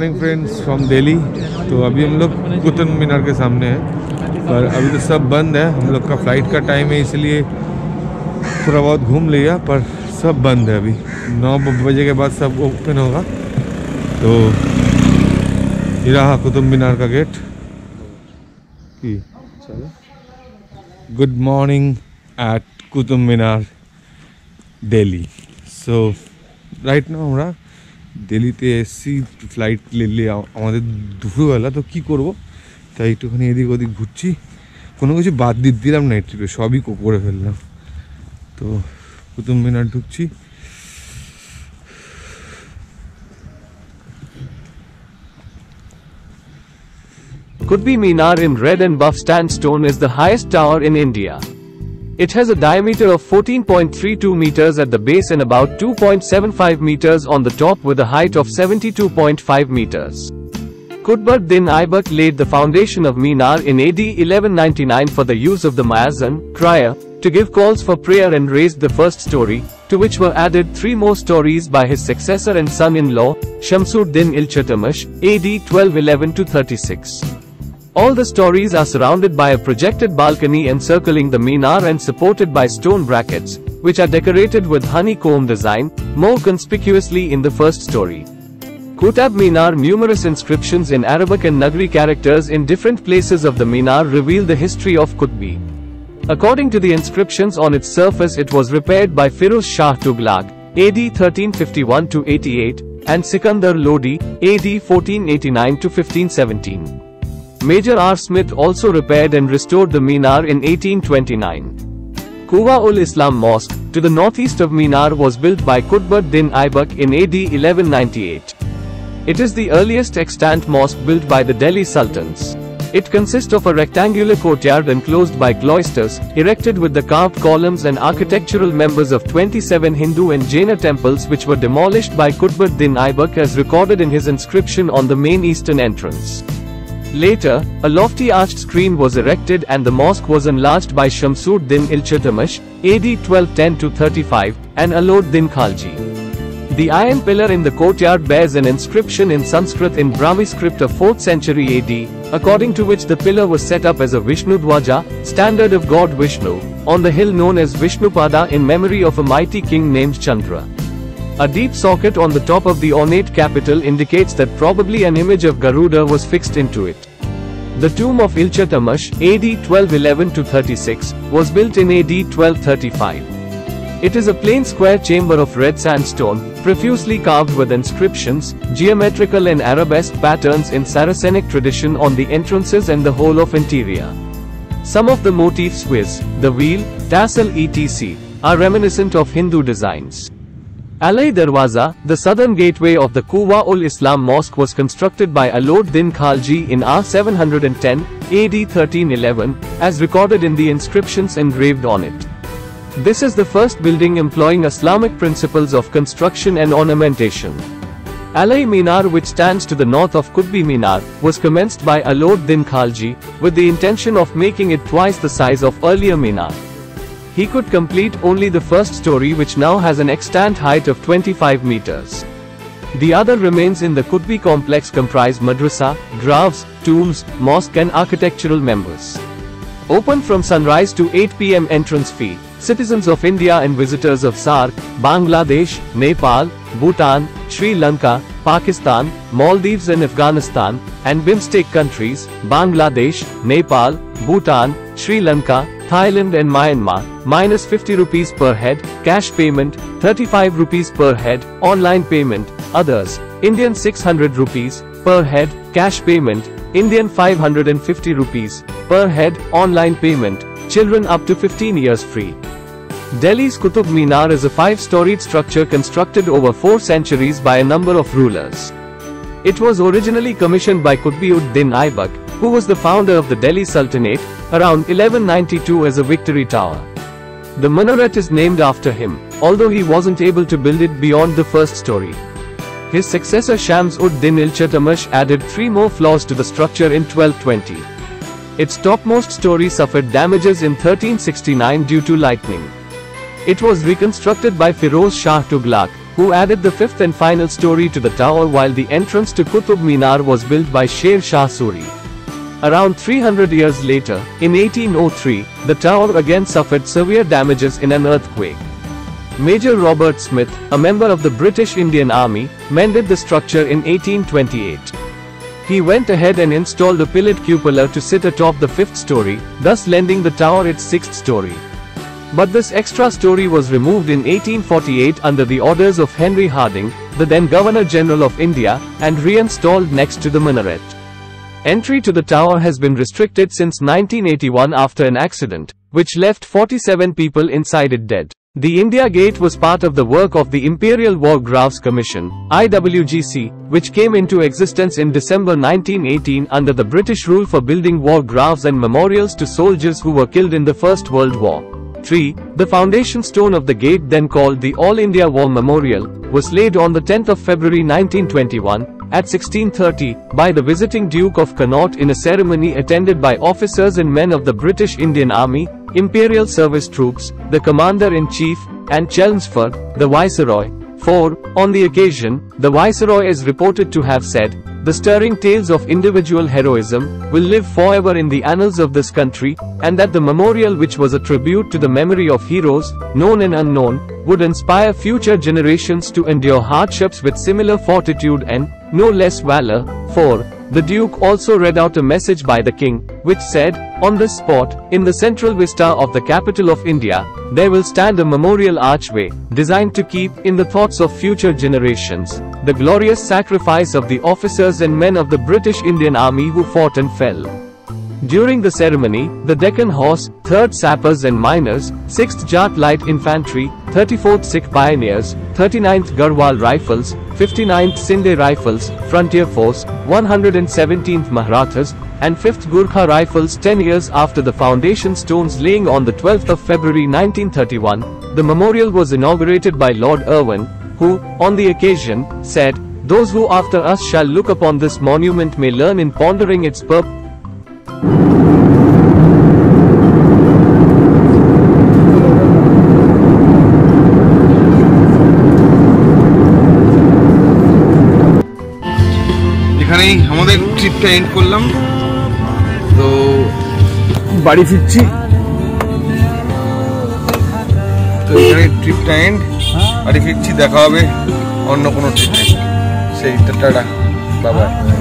Morning friends from Delhi. तो अभी हम लोग कुतुब मीनार के सामने हैं, पर अभी तो सब बंद है। हम लोग का फ्लाइट का टाइम है, इसलिए थोड़ा बहुत घूम लिया, पर सब बंद है। अभी 9 बजे के बाद सब ओपन होगा। तो ये रहा कुतुब मीनार का gate. Good morning at Qutub Minar Delhi. So right now আমরা দিল্লিতে এসছি ফ্লাইট নিলে আমাদের দুপুরবেলা। তো কী করবো, তাই একটুখানি এদিক ওদিক ঘুরছি। কোনো কিছু বাদ দিলাম না, ট্রিপে সবই করে ফেললাম। তো কুতুব মিনার ঢুকছি। Qutbi Minar in red and buff sandstone is the highest tower in India. It has a diameter of 14.32 meters at the base and about 2.75 meters on the top, with a height of 72.5 meters. Qutbuddin Aibak laid the foundation of Minar in AD 1199 for the use of the muezzin, crier, to give calls for prayer, and raised the first story, to which were added 3 more stories by his successor and son-in-law, Shamsuddin Iltutmish, AD 1211 to 36. All the stories are surrounded by a projected balcony encircling the minar and supported by stone brackets, which are decorated with honeycomb design, more conspicuously in the first story. Qutb Minar. Numerous inscriptions in Arabic and Nagari characters in different places of the minar reveal the history of Qutbi. According to the inscriptions on its surface, it was repaired by Firoz Shah Tughlaq, AD 1351 to 88, and Sikandar Lodi, AD 1489 to 1517. Major R. Smith also repaired and restored the Minar in 1829. Quwa-ul-Islam Mosque, to the northeast of Minar, was built by Qutbuddin Aibak in AD 1198. It is the earliest extant mosque built by the Delhi Sultans. It consists of a rectangular courtyard enclosed by cloisters, erected with the carved columns and architectural members of 27 Hindu and Jaina temples, which were demolished by Qutbuddin Aibak as recorded in his inscription on the main eastern entrance. Later, a lofty arched screen was erected and the mosque was enlarged by Shamsuddin Iltutmish, AD 1210 to 35, and Alauddin Khalji. The iron pillar in the courtyard bears an inscription in Sanskrit in Brahmi script of 4th century AD, according to which the pillar was set up as a Vishnu Dwaja, standard of God Vishnu, on the hill known as Vishnupada in memory of a mighty king named Chandra. A deep socket on the top of the ornate capital indicates that probably an image of Garuda was fixed into it. The tomb of Iltutmish, AD 1211 to 36, was built in AD 1235. It is a plain square chamber of red sandstone, profusely carved with inscriptions, geometrical and arabesque patterns in Saracenic tradition on the entrances and the whole of interior. Some of the motifs, viz., the wheel, tassel etc., are reminiscent of Hindu designs. Alai Darwaza, the southern gateway of the Quwa-ul-Islam Mosque, was constructed by Alauddin Khalji in R 710, AD 1311, as recorded in the inscriptions engraved on it. This is the first building employing Islamic principles of construction and ornamentation. Alai Minar, which stands to the north of Qutbi Minar, was commenced by Alauddin Khalji, with the intention of making it twice the size of earlier Minar. He could complete only the first story, which now has an extant height of 25 meters. The other remains in the Qutbi complex comprise madrasa, groves, tombs, mosque and architectural members. Open from sunrise to 8 p.m. Entrance fee. Citizens of India and visitors of SAARC, Bangladesh, Nepal, Bhutan, Sri Lanka, Pakistan, Maldives and Afghanistan, and BIMSTEC countries, Bangladesh, Nepal, Bhutan, Sri Lanka, Thailand and Myanmar, -50 rupees per head, cash payment, 35 rupees per head, online payment, others, Indian 600 rupees, per head, cash payment, Indian 550 rupees, per head, online payment, children up to 15 years free. Delhi's Qutub Minar is a 5-storied structure constructed over 4 centuries by a number of rulers. It was originally commissioned by Qutbuddin Aibak, who was the founder of the Delhi Sultanate, around 1192 as a victory tower. The minaret is named after him, although he wasn't able to build it beyond the first story. His successor Shams-ud-Din Iltutmish added 3 more floors to the structure in 1220. Its topmost story suffered damages in 1369 due to lightning. It was reconstructed by Firoz Shah Tughlaq, who added the fifth and final story to the tower, while the entrance to Qutub Minar was built by Sher Shah Suri. Around 300 years later, in 1803, the tower again suffered severe damages in an earthquake. Major Robert Smith, a member of the British Indian Army, mended the structure in 1828. He went ahead and installed a pillared cupola to sit atop the fifth story, thus lending the tower its sixth story. But this extra story was removed in 1848 under the orders of Henry Harding, the then Governor-General of India, and reinstalled next to the minaret. Entry to the tower has been restricted since 1981 after an accident, which left 47 people inside it dead. The India Gate was part of the work of the Imperial War Graves Commission, IWGC, which came into existence in December 1918 under the British rule for building war graves and memorials to soldiers who were killed in the First World War. 3. The foundation stone of the gate, then called the All India War Memorial, was laid on the 10th of February 1921, at 1630, by the visiting Duke of Connaught in a ceremony attended by officers and men of the British Indian Army, Imperial Service Troops, the Commander-in-Chief, and Chelmsford, the Viceroy. 4. On the occasion, the Viceroy is reported to have said, "The stirring tales of individual heroism will live forever in the annals of this country, and that the memorial, which was a tribute to the memory of heroes, known and unknown, would inspire future generations to endure hardships with similar fortitude and no less valor." 4. The Duke also read out a message by the King, which said, "On this spot, in the central vista of the capital of India, there will stand a memorial archway, designed to keep, in the thoughts of future generations, the glorious sacrifice of the officers and men of the British Indian Army who fought and fell." During the ceremony, the Deccan Horse, 3rd Sappers and Miners, 6th Jat Light Infantry, 34th Sikh Pioneers, 39th Garhwal Rifles, 59th Sindh Rifles, Frontier Force, 117th Mahrathas, and 5th Gurkha Rifles. 10 years after the foundation stones laying on the 12th of February 1931, the memorial was inaugurated by Lord Irwin, who, on the occasion, said, "Those who after us shall look upon this monument may learn in pondering its purpose." এখানেই আমাদের ট্রিপটা and করলাম, তো বাড়ি ফিরছি। তো এখানে ট্রিপটা এন্ড, বাড়ি ফিরছি, দেখা হবে অন্য কোনো ট্রিপে। সেই টাটা, বাই বাই।